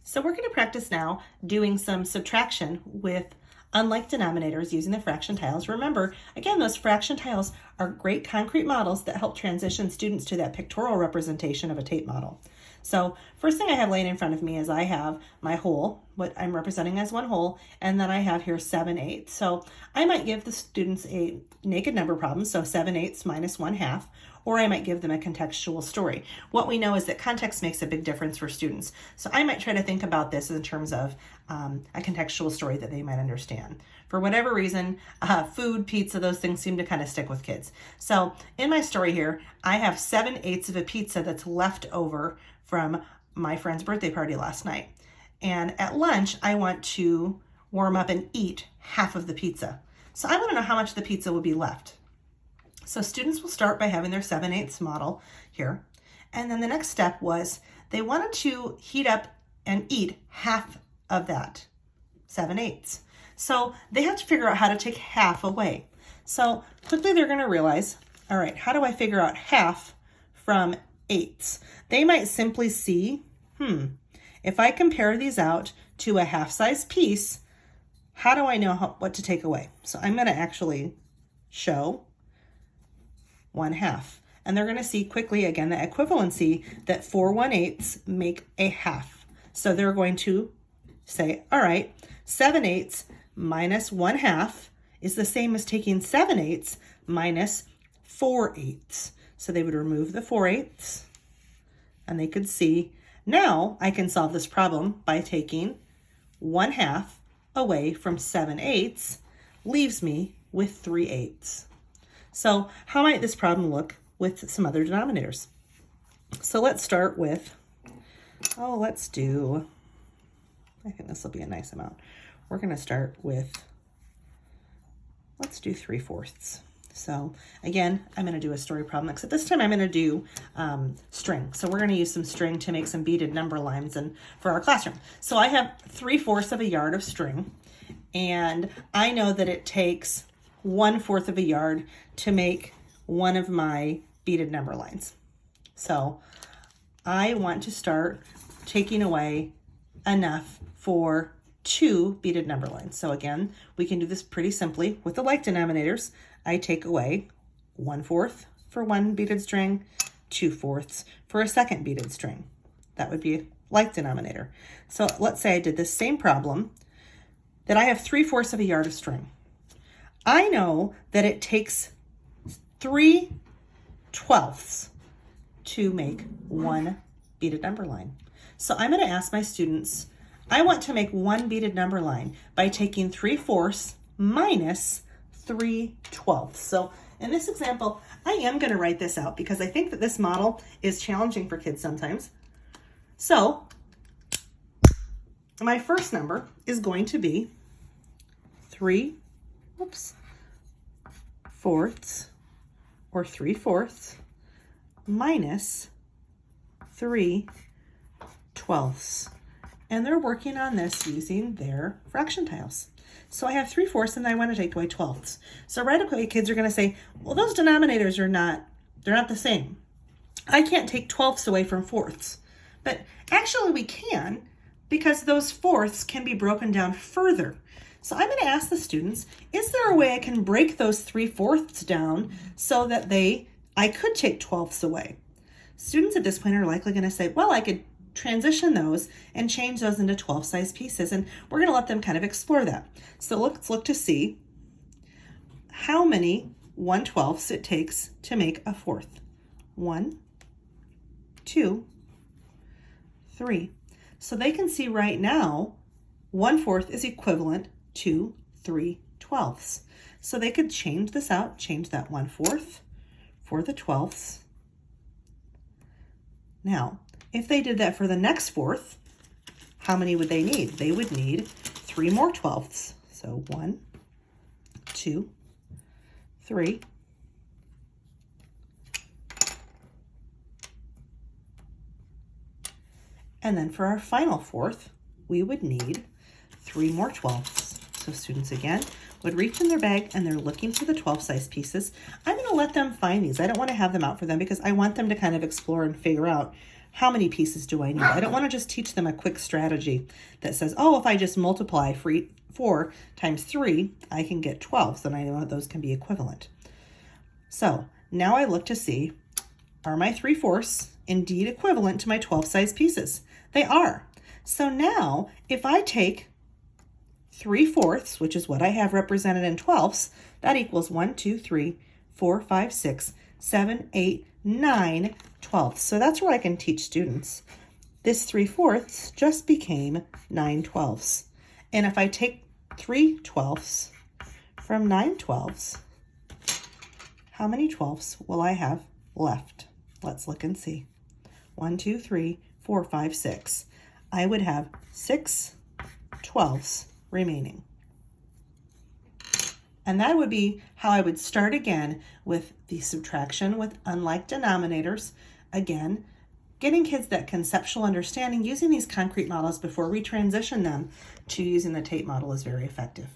So we're going to practice now doing some subtraction with unlike denominators using the fraction tiles. Remember, again, those fraction tiles are great concrete models that help transition students to that pictorial representation of a tape model. So first thing I have laying in front of me is I have my whole, what I'm representing as one whole, and then I have here 7/8. So I might give the students a naked number problem, so 7/8 minus 1/2, or I might give them a contextual story. What we know is that context makes a big difference for students. So I might try to think about this in terms of a contextual story that they might understand. For whatever reason, food, pizza, those things seem to kind of stick with kids. So in my story here, I have 7/8 of a pizza that's left over from my friend's birthday party last night. And at lunch, I want to warm up and eat half of the pizza. So I want to know how much the pizza would be left. So students will start by having their 7/8 model here. And then the next step was they wanted to heat up and eat half of that 7/8. So they have to figure out how to take half away. So quickly they're going to realize, all right, how do I figure out half from 8s? They might simply see, if I compare these out to a half-size piece, how do I know what to take away? So I'm going to actually show 1/2. And they're going to see quickly, again, the equivalency that 4 1/8 make a half. So they're going to say, all right, 7/8 minus 1/2 is the same as taking 7/8 minus 4/8. So they would remove the 4/8 and they could see, now I can solve this problem by taking 1/2 away from 7/8 leaves me with 3/8. So how might this problem look with some other denominators? So let's start with, I think this will be a nice amount. We're going to start with, let's do 3/4. So again, I'm going to do a story problem, except this time I'm going to do string. So we're going to use some string to make some beaded number lines and for our classroom. So I have 3/4 of a yard of string, and I know that it takes 1/4 of a yard to make one of my beaded number lines. So I want to start taking away enough for 2 beaded number lines. So again, we can do this pretty simply with the like denominators. I take away 1/4 for one beaded string, 2/4 for a second beaded string. That would be a like denominator. So let's say I did this same problem, that I have 3/4 of a yard of string. I know that it takes 3/12 to make one beaded number line. So I'm going to ask my students, I want to make one beaded number line by taking 3/4 minus 3/12. So in this example, I am going to write this out because I think that this model is challenging for kids sometimes. So my first number is going to be 3/4 or 3/4 minus 3/12. And they're working on this using their fraction tiles. So I have 3/4 and I want to take away 12ths. So right away kids are going to say, well, those denominators they're not the same. I can't take 12ths away from 4ths. But actually we can, because those 4ths can be broken down further. So I'm going to ask the students, is there a way I can break those 3/4 down so that I could take 12ths away? Students at this point are likely going to say, well, I could transition those and change those into 12 size pieces, and we're going to let them kind of explore that. So let's look to see how many 1/12 it takes to make a 4th. 1, 2, 3. So they can see right now 1/4 is equivalent to 3/12. So they could change this out, change that 1/4 for the 12ths. Now, if they did that for the next 4th, how many would they need? They would need 3 more 12ths. So 1, 2, 3. And then for our final 4th, we would need 3 more 12ths. So students again would reach in their bag and they're looking for the 12 size pieces. I'm going to let them find these. I don't want to have them out for them because I want them to kind of explore and figure out how many pieces do I need? I don't want to just teach them a quick strategy that says, oh, if I just multiply 4 times 3, I can get 12. So then I know those can be equivalent. So now I look to see, are my 3/4 indeed equivalent to my 12 size pieces? They are. So now if I take 3/4, which is what I have represented in 12ths, that equals 1, 2, 3, 4, 5, 6, 7, 8, 9 12ths. So that's where I can teach students. This 3/4 just became 9 12ths. And if I take 3 12ths from 9 12ths, how many 12ths will I have left? Let's look and see. 1, 2, 3, 4, 5, 6. I would have 6 12ths remaining. And that would be how I would start again with the subtraction with unlike denominators. Again, getting kids that conceptual understanding using these concrete models before we transition them to using the tape model is very effective.